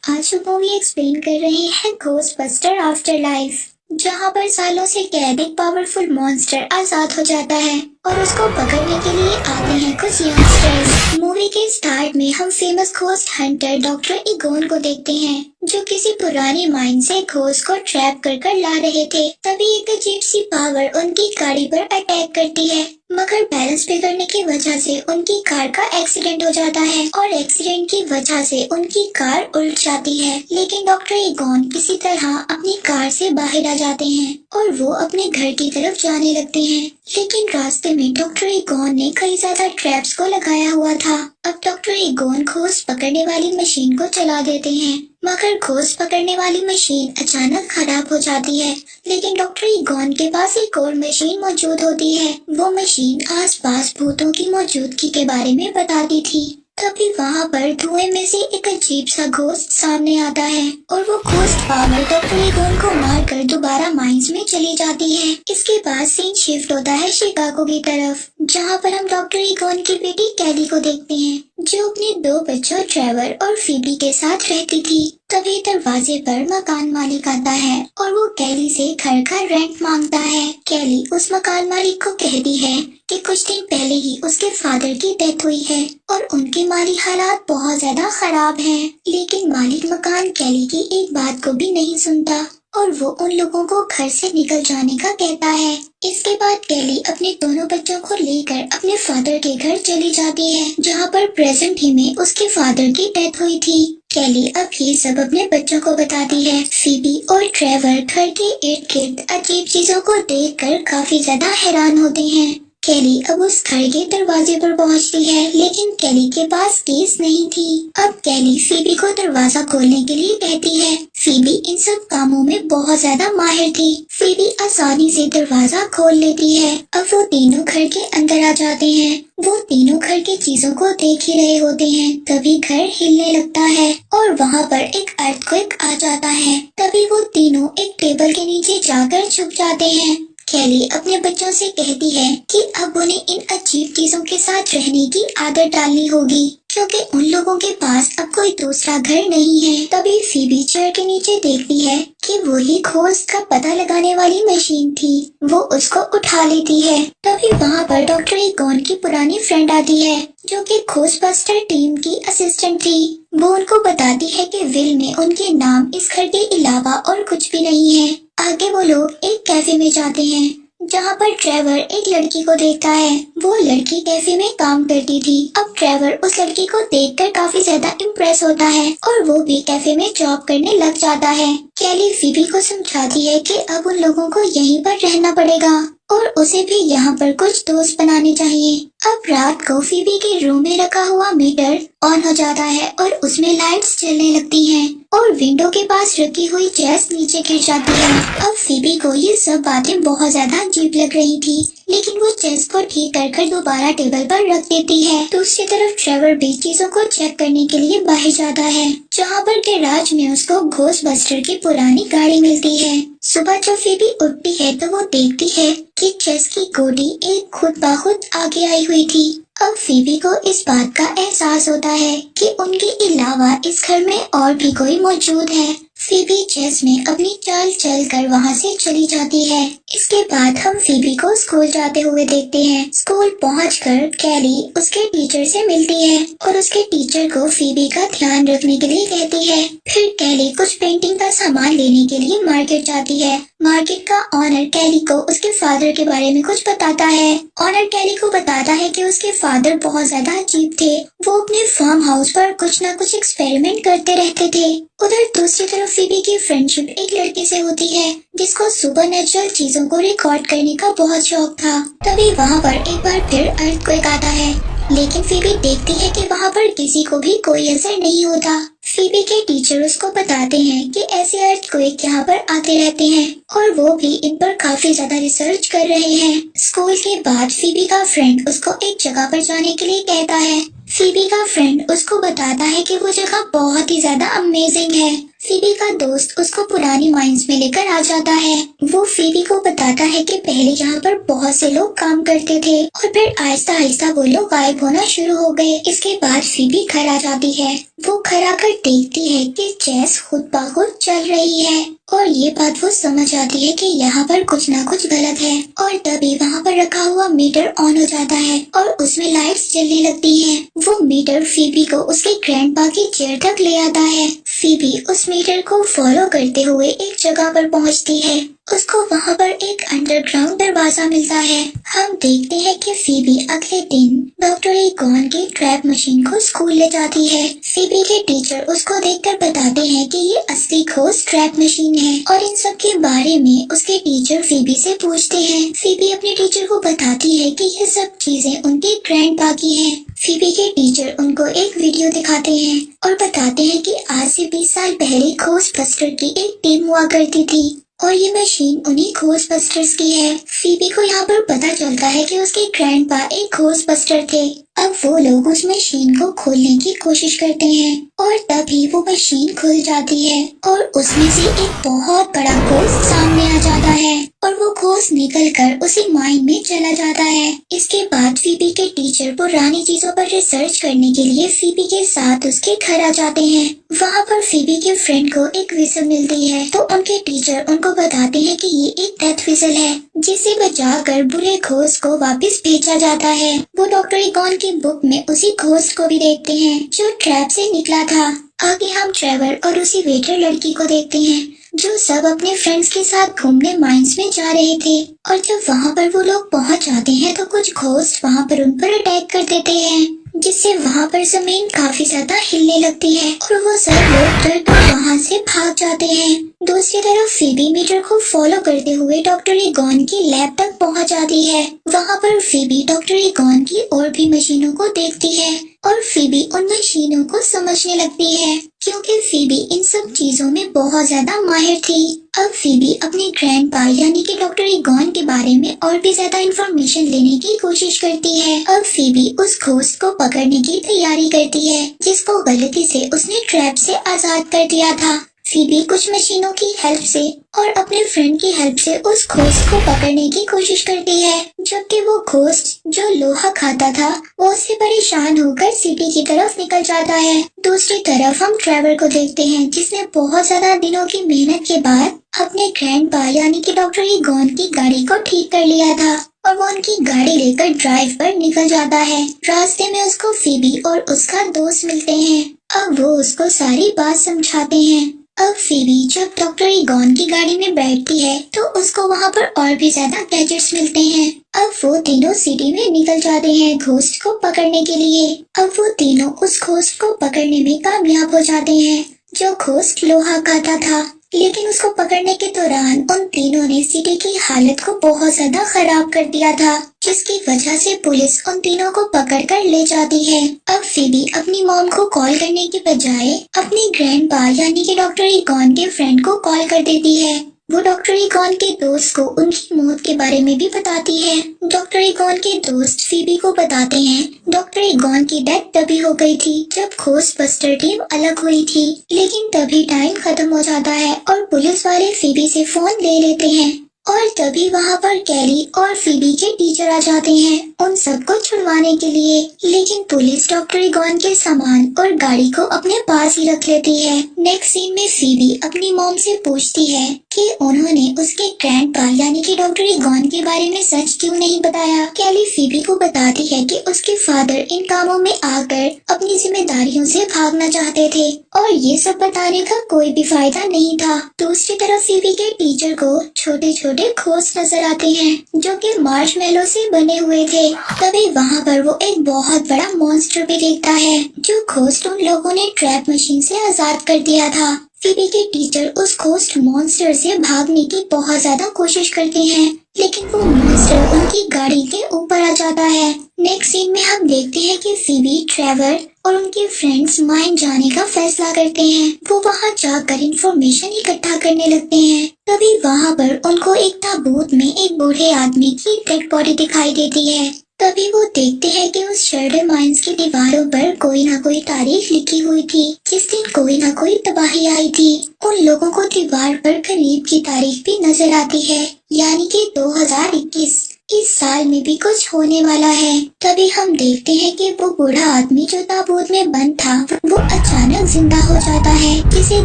आज हम movie explain कर रहे हैं घोस्टबस्टर आफ्टर लाइफ, जहाँ पर सालों से कैद एक पावरफुल मॉन्स्टर आजाद हो जाता है और उसको पकड़ने के लिए आते हैं कुछ यंगस्टर्स। मूवी के स्टार्ट में हम फेमस घोस्ट हंटर डॉक्टर इगोन को देखते हैं, जो किसी पुरानी माइन से घोस्ट को ट्रैप कर ला रहे थे। तभी एक अजीब सी पावर उनकी गाड़ी पर अटैक करती है, मगर बैलेंस बिगड़ने की वजह से उनकी कार का एक्सीडेंट हो जाता है और एक्सीडेंट की वजह से उनकी कार उल्ट जाती है। लेकिन डॉक्टर इगोन किसी तरह अपनी कार से बाहर आ जाते हैं और वो अपने घर की तरफ जाने लगते हैं। लेकिन रास्ते में डॉक्टर इगोन ने कई ज्यादा ट्रैप्स को लगाया हुआ था। अब डॉक्टर इगोन घोस्ट पकड़ने वाली मशीन को चला देते हैं, मगर घोस्ट पकड़ने वाली मशीन अचानक खराब हो जाती है। लेकिन डॉक्टर इगोन के पास एक और मशीन मौजूद होती है। वो मशीन आसपास भूतों की मौजूदगी के बारे में बताती थी। तभी वहाँ पर धुएं में से एक अजीब सा घोस्ट सामने आता है और वो घोस्ट पावर डॉक्टर इगोन को मारकर दोबारा माइंस में चली जाती है। इसके बाद सीन शिफ्ट होता है शिकागो की तरफ, जहाँ पर हम डॉक्टर इगोन की बेटी कैली को देखते हैं, जो अपने दो बच्चों ट्रेवर और फीबी के साथ रहती थी। तभी दरवाजे पर मकान मालिक आता है और वो कैली से घर का रेंट मांगता है। कैली उस मकान मालिक को कहती है कि कुछ दिन पहले ही उसके फादर की डेथ हुई है और उनके माली हालात बहुत ज्यादा खराब हैं। लेकिन मालिक मकान कैली की एक बात को भी नहीं सुनता और वो उन लोगों को घर से निकल जाने का कहता है। इसके बाद कैली अपने दोनों बच्चों को लेकर अपने फादर के घर चली जाती है, जहाँ पर प्रेजेंट ही में उसके फादर की डेथ हुई थी। कैली अब ये सब अपने बच्चों को बताती है। फीबी और ट्रेवर घर के इर्द गिर्द अजीब चीजों को देखकर काफी ज्यादा हैरान होते हैं। कैली अब उस घर के दरवाजे पर पहुंचती है, लेकिन कैली के पास कीज नहीं थी। अब कैली फीबी को दरवाजा खोलने के लिए कहती है। फीबी इन सब कामों में बहुत ज्यादा माहिर थी। फीबी आसानी से दरवाजा खोल लेती है। अब वो तीनों घर के अंदर आ जाते हैं। वो तीनों घर की चीजों को देख ही रहे होते हैं। तभी घर हिलने लगता है और वहाँ पर एक अर्थक्वेक आ जाता है। तभी वो तीनों एक टेबल के नीचे जाकर छुप जाते हैं। कैली अपने बच्चों से कहती है कि अब उन्हें इन अजीब चीजों के साथ रहने की आदत डालनी होगी, क्योंकि उन लोगों के पास अब कोई दूसरा घर नहीं है। तभी फीबी चेयर के नीचे देखती है कि वही घोस्ट का पता लगाने वाली मशीन थी। वो उसको उठा लेती है। तभी वहाँ पर डॉक्टर इगोन की पुरानी फ्रेंड आती है, जो कि घोस्टबस्टर टीम की असिस्टेंट थी। वो उनको बताती है कि विल में उनके नाम इस घर के अलावा और कुछ भी नहीं है। आगे वो लोग एक कैफे में जाते हैं, जहाँ पर ट्रेवर एक लड़की को देखता है। वो लड़की कैफे में काम करती थी। अब ट्रेवर उस लड़की को देखकर काफी ज्यादा इम्प्रेस होता है और वो भी कैफे में जॉब करने लग जाता है। कैली फीबी को समझाती है कि अब उन लोगों को यहीं पर रहना पड़ेगा और उसे भी यहाँ पर कुछ दोस्त बनाने चाहिए। अब रात को फीबी के रूम में रखा हुआ मीटर ऑन हो जाता है और उसमें लाइट्स जलने लगती हैं और विंडो के पास रखी हुई चेस नीचे गिर जाती है। अब फीबी को ये सब बातें बहुत ज्यादा अजीब लग रही थी, लेकिन वो चेस को ठीक कर दोबारा टेबल पर रख देती है। दूसरी तरफ ट्रेवर भी चीजों को चेक करने के लिए बाहर जाता है, जहाँ पर गैराज में उसको घोस्टबस्टर की पुरानी गाड़ी मिलती है। सुबह जब फीबी उठती है तो वो देखती है कि चेस की गोली एक खुद ब खुद आगे आई हुई थी। अब फीबी को इस बात का एहसास होता है कि उनके अलावा इस घर में और भी कोई मौजूद है। फीबी चेस में अपनी चाल चल कर वहाँ से चली जाती है। इसके बाद हम फीबी को स्कूल जाते हुए देखते हैं। स्कूल पहुंचकर कैली उसके टीचर से मिलती है और उसके टीचर को फीबी का ध्यान रखने के लिए कहती है। फिर कैली कुछ पेंटिंग का सामान लेने के लिए मार्केट जाती है। मार्केट का ऑनर कैली को उसके फादर के बारे में कुछ बताता है। ऑनर कैली को बताता है कि उसके फादर बहुत ज्यादा अजीब थे। वो अपने फार्म हाउस पर कुछ न कुछ एक्सपेरिमेंट करते रहते थे। उधर दूसरी तरफ फीबी की फ्रेंडशिप एक लड़के से होती है, जिसको सुपरनेचुरल चीजों को रिकॉर्ड करने का बहुत शौक था। तभी वहाँ पर एक बार फिर अर्थक्वेक आता है, लेकिन फीबी देखती है कि वहाँ पर किसी को भी कोई असर नहीं होता। फीबी के टीचर उसको बताते हैं कि ऐसे अर्थक्वेक यहाँ पर आते रहते हैं और वो भी इन पर काफी ज्यादा रिसर्च कर रहे हैं। स्कूल के बाद फीबी का फ्रेंड उसको एक जगह पर जाने के लिए कहता है। फीबी का फ्रेंड उसको बताता है कि वो जगह बहुत ही ज्यादा अमेजिंग है। फीबी का दोस्त उसको पुरानी माइंस में लेकर आ जाता है। वो फीबी को बताता है कि पहले यहाँ पर बहुत से लोग काम करते थे और फिर आहिस्ता आहिस्ता वो लोग गायब होना शुरू हो गए। इसके बाद फीबी घर आ जाती है। वो घर आकर देखती है कि जेस खुद ब खुद चल रही है और ये बात वो समझ आती है कि यहाँ पर कुछ ना कुछ गलत है। और तभी वहाँ पर रखा हुआ मीटर ऑन हो जाता है और उसमें लाइट्स जलने लगती हैं। वो मीटर फीबी को उसके ग्रैंडपा की चेयर तक ले आता है। फीबी उस मीटर को फॉलो करते हुए एक जगह पर पहुँचती है। उसको वहाँ पर एक अंडरग्राउंड दरवाजा मिलता है। हम देखते हैं कि फीबी अगले दिन डॉक्टर ईगॉन की ट्रैप मशीन को स्कूल ले जाती है। फीबी के टीचर उसको देखकर बताते हैं कि ये असली खोज ट्रैप मशीन है और इन सब के बारे में उसके टीचर फीबी से पूछते हैं। फीबी अपने टीचर को बताती है कि ये सब चीजें उनके ग्रैंडपा की हैं। फीबी के टीचर उनको एक वीडियो दिखाते हैं और बताते हैं कि आज से 20 साल पहले खोज बस्टर की एक टीम हुआ करती थी और ये मशीन उन्हीं खोज बस्टर्स की है। फीबी को यहाँ पर पता चलता है कि उसके ग्रैंडपा एक खोज बस्टर थे। अब वो लोग उस मशीन को खोलने की कोशिश करते हैं और तभी वो मशीन खुल जाती है और उसमें से एक बहुत बड़ा खोज सामने आ जाता है और वो खोज निकलकर उसी माइन में चला जाता है। इसके बाद फीबी के टीचर पुरानी चीजों पर रिसर्च करने के लिए फीबी के साथ उसके घर आ जाते हैं। वहाँ पर फीबी के फ्रेंड को एक विसल मिलती है तो उनके टीचर उनको बताते हैं कि ये एक डेथ विसल है जिसे बचाकर बुरे खोज को वापस भेजा जाता है। वो डॉक्टर ईगॉन की बुक में उसी खोज को भी देखते हैं जो ट्रैप से निकला था। आगे हम ट्रेवर और उसी वेटर लड़की को देखते हैं जो सब अपने फ्रेंड्स के साथ घूमने माइंस में जा रहे थे और जब वहाँ पर वो लोग पहुँच जाते हैं तो कुछ घोस्ट वहाँ पर उन पर अटैक कर देते हैं जिससे वहाँ पर जमीन काफी ज्यादा हिलने लगती है और वो सब लोग डर वहाँ से भाग जाते हैं। दूसरी तरफ फीबी मीटर को फॉलो करते हुए डॉक्टर ईगॉन की लैब तक पहुँच जाती है। वहाँ पर फीबी डॉक्टर ईगॉन की और भी मशीनों को देखती है और फीबी उन मशीनों को समझने लगती है क्योंकि फीबी इन सब चीजों में बहुत ज्यादा माहिर थी। अब फीबी अपने ग्रैंडपा यानी कि डॉक्टर ईगॉन के बारे में और भी ज्यादा इंफॉर्मेशन लेने की कोशिश करती है। अब फीबी उस घोस्ट को पकड़ने की तैयारी करती है जिसको गलती से उसने ट्रैप से आजाद कर दिया था। फीबी कुछ मशीनों की हेल्प से और अपने फ्रेंड की हेल्प से उस घोस्ट को पकड़ने की कोशिश करती है जबकि वो घोस्ट जो लोहा खाता था वो उससे परेशान होकर सिटी की तरफ निकल जाता है। दूसरी तरफ हम ट्रेवर को देखते हैं जिसने बहुत ज्यादा दिनों की मेहनत के बाद अपने ग्रैंडपा यानी कि डॉक्टर ईगॉन की गाड़ी को ठीक कर लिया था और वो उनकी गाड़ी लेकर ड्राइव पर निकल जाता है। रास्ते में उसको फीबी और उसका दोस्त मिलते हैं। अब वो उसको सारी बात समझाते हैं। अब फीबी जब डॉक्टर ईगॉन की गाड़ी में बैठती है तो उसको वहाँ पर और भी ज्यादा गैजेट्स मिलते हैं। अब वो तीनों सिटी में निकल जाते हैं घोस्ट को पकड़ने के लिए। अब वो तीनों उस घोस्ट को पकड़ने में कामयाब हो जाते हैं जो घोस्ट लोहा खाता था, लेकिन उसको पकड़ने के दौरान उन तीनों ने सिटी की हालत को बहुत ज्यादा खराब कर दिया था जिसकी वजह से पुलिस उन तीनों को पकड़कर ले जाती है। अब फीबी अपनी मॉम को कॉल करने की बजाय अपने ग्रैंडपा यानी कि डॉक्टर ईगॉन के फ्रेंड को कॉल कर देती है। वो डॉक्टर ईगॉन के दोस्त को उनकी मौत के बारे में भी बताती है। डॉक्टर ईगॉन के दोस्त फीबी को बताते हैं डॉक्टर ईगॉन की डेथ तभी हो गई थी जब खोज बस्टर टीम अलग हुई थी, लेकिन तभी टाइम खत्म हो जाता है और पुलिस वाले फीबी से फोन ले लेते हैं और तभी वहाँ पर कैरी और फीबी के टीचर आ जाते हैं उन सबको छुड़वाने के लिए, लेकिन पुलिस डॉक्टर ईगॉन के सामान और गाड़ी को अपने पास ही रख लेती है। नेक्स्ट सीन में फीबी अपनी मॉम से पूछती है कि उन्होंने उसके ग्रैंडपा यानी कि डॉक्टर ईगॉन के बारे में सच क्यों नहीं बताया। कैली फीबी को बताती है कि उसके फादर इन कामों में आकर अपनी जिम्मेदारियों से भागना चाहते थे और ये सब बताने का कोई भी फायदा नहीं था। दूसरी तरफ फीबी के टीचर को छोटे छोटे घोस्ट नजर आते हैं जो कि मार्शमैलो से बने हुए थे। तभी वहाँ पर वो एक बहुत बड़ा मॉन्स्टर भी देखता है जो घोस्ट उन लोगों ने ट्रैप मशीन से आजाद कर दिया था। फीबी के टीचर उस घोस्ट मॉन्स्टर से भागने की बहुत ज्यादा कोशिश करते हैं लेकिन वो मॉन्स्टर उनकी गाड़ी के ऊपर आ जाता है। नेक्स्ट सीन में हम देखते हैं कि फीबी, ट्रेवर और उनके फ्रेंड्स माइन जाने का फैसला करते हैं। वो वहाँ जाकर इंफॉर्मेशन इकट्ठा करने लगते हैं। तभी वहाँ पर उनको एक ताबूत में एक बूढ़े आदमी की डेड बॉडी दिखाई देती है। तभी वो देखते हैं कि उस शर्डर माइंस की दीवारों पर कोई ना कोई तारीख लिखी हुई थी, जिस दिन कोई ना कोई तबाही आई थी। उन लोगों को दीवार पर करीब की तारीख भी नजर आती है, यानी कि 2021। इस साल में भी कुछ होने वाला है। तभी हम देखते हैं कि वो बूढ़ा आदमी जो ताबूत में बंद था, वो अचानक जिंदा हो जाता है, जिसे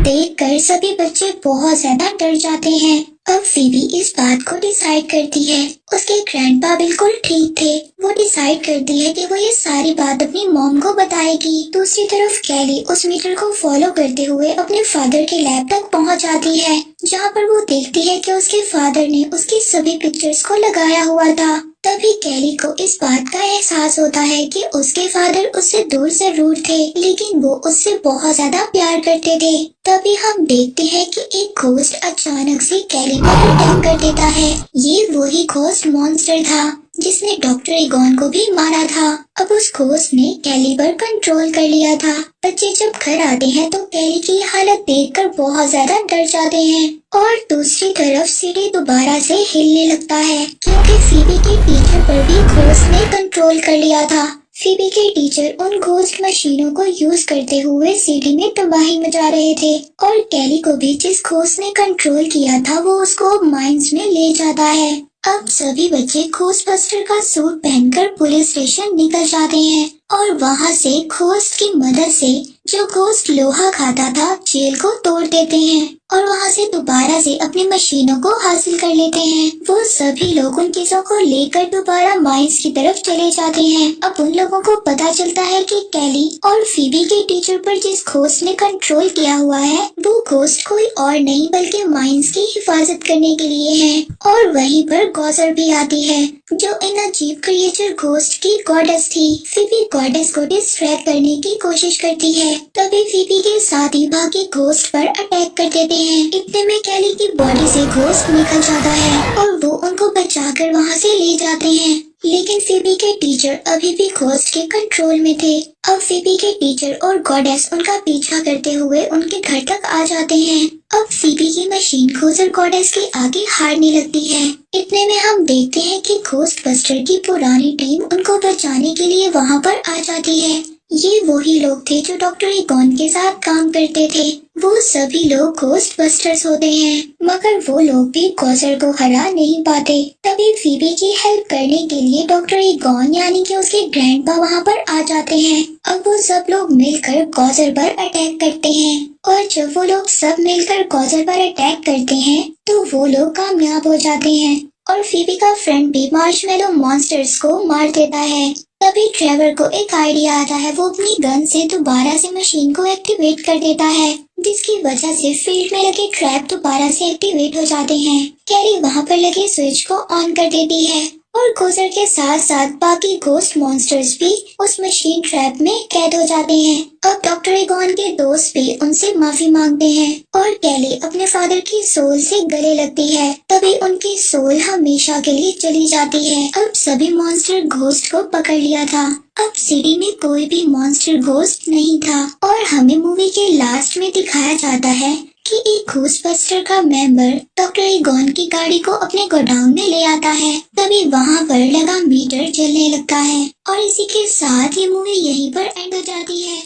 देखकर सभी बच्चे बहुत ज्यादा डर जाते हैं। अब फीबी इस बात को डिसाइड करती है। उसके ग्रैंडपा बिल्कुल ठीक थे। वो डिसाइड करती है कि वो ये सारी बात अपनी मॉम को बताएगी। दूसरी तरफ कैली उस मीटर को फॉलो करते हुए अपने फादर के लैब तक पहुंच जाती है, जहां पर वो देखती है कि उसके फादर ने उसकी सभी पिक्चर्स को लगाया हुआ था। तभी कैली को इस बात का एहसास होता है कि उसके फादर उससे दूर से रूठ थे, लेकिन वो उससे बहुत ज्यादा प्यार करते थे। तभी हम देखते हैं कि एक घोस्ट अचानक से कैली पर अटैक कर देता है। ये वही घोस्ट मॉन्स्टर था जिसने डॉक्टर ईगॉन को भी मारा था। अब उस घोस्ट ने कैली पर कंट्रोल कर लिया था। बच्चे जब घर आते हैं तो कैली की हालत देखकर बहुत ज्यादा डर जाते हैं। और दूसरी तरफ सीढ़ी दोबारा से हिलने लगता है, क्योंकि फीबी के टीचर पर भी घोस्ट ने कंट्रोल कर लिया था। फीबी के टीचर उन घोस्ट मशीनों को यूज करते हुए सिटी में तबाही मचा रहे थे, और कैली को भी जिस घोस्ट ने कंट्रोल किया था वो उसको माइंस में ले जाता है। अब सभी बच्चे घोस्टबस्टर का सूट पहनकर पुलिस स्टेशन निकल जाते हैं, और वहाँ से घोस्ट की मदद से जो घोस्ट लोहा खाता था जेल को तोड़ देते हैं, और वहाँ से दोबारा से अपनी मशीनों को हासिल कर लेते हैं। वो सभी लोग उन चीजों को लेकर दोबारा माइंस की तरफ चले जाते हैं। अब उन लोगों को पता चलता है कि कैली और फीबी के टीचर पर जिस घोस्ट ने कंट्रोल किया हुआ है वो घोस्ट कोई और नहीं बल्कि माइंस की हिफाजत करने के लिए है। और वहीं पर गॉजर भी आती है, जो इन अजीब क्रिएचर घोस्ट की गॉडेस थी। फीबी गॉडेस को डिस्ट्रैक्ट करने की कोशिश करती है, तभी फीबी के साथ ही बाकी घोस्ट पर अटैक कर देते हैं। इतने में कैली की बॉडी से घोस्ट निकल जाता है और वो उनको बचाकर वहाँ से ले जाते हैं, लेकिन फीबी के टीचर अभी भी घोस्ट के कंट्रोल में थे। अब फीबी के टीचर और गॉडेस उनका पीछा करते हुए उनके घर तक आ जाते हैं। अब फीबी की मशीन घोस्ट गॉडेस के आगे हारने लगती है। इतने में हम देखते हैं कि घोस्टबस्टर की पुरानी टीम उनको बचाने के लिए वहाँ पर आ जाती है। ये वही लोग थे जो डॉक्टर ईगॉन के साथ काम करते थे। वो सभी लोग घोस्टबस्टर्स होते हैं, मगर वो लोग भी गॉजर को हरा नहीं पाते। तभी फीबी की हेल्प करने के लिए डॉक्टर ईगॉन यानी कि उसके ग्रैंडपा वहाँ पर आ जाते हैं। अब वो सब लोग मिलकर गॉजर पर अटैक करते हैं, और जब वो लोग सब मिलकर गॉजर पर अटैक करते हैं तो वो लोग कामयाब हो जाते हैं, और फीबी का फ्रेंड भी मार्शमेलो मॉन्स्टर्स को मार देता है। तभी ट्रेवर को एक आइडिया आता है। वो अपनी गन से दोबारा से मशीन को एक्टिवेट कर देता है, जिसकी वजह से फील्ड में लगे ट्रैप दोबारा से एक्टिवेट हो जाते हैं। कैरी वहाँ पर लगे स्विच को ऑन कर देती है, और गोजर के साथ साथ बाकी घोस्ट मॉन्स्टर्स भी उस मशीन ट्रैप में कैद हो जाते हैं। अब डॉक्टर ईगॉन के दोस्त भी उनसे माफी मांगते हैं, और कैली अपने फादर की सोल से गले लगती है। तभी उनकी सोल हमेशा के लिए चली जाती है। अब सभी मॉन्स्टर घोस्ट को पकड़ लिया था। अब सिटी में कोई भी मॉन्स्टर घोस्ट नहीं था, और हमें मूवी के लास्ट में दिखाया जाता है कि एक घोस्टबस्टर का मेंबर डॉक्टर ईगॉन की गाड़ी को अपने गोडाउन में ले आता है। तभी वहाँ पर लगा मीटर जलने लगता है, और इसी के साथ ये मूवी यहीं पर एंड हो जाती है।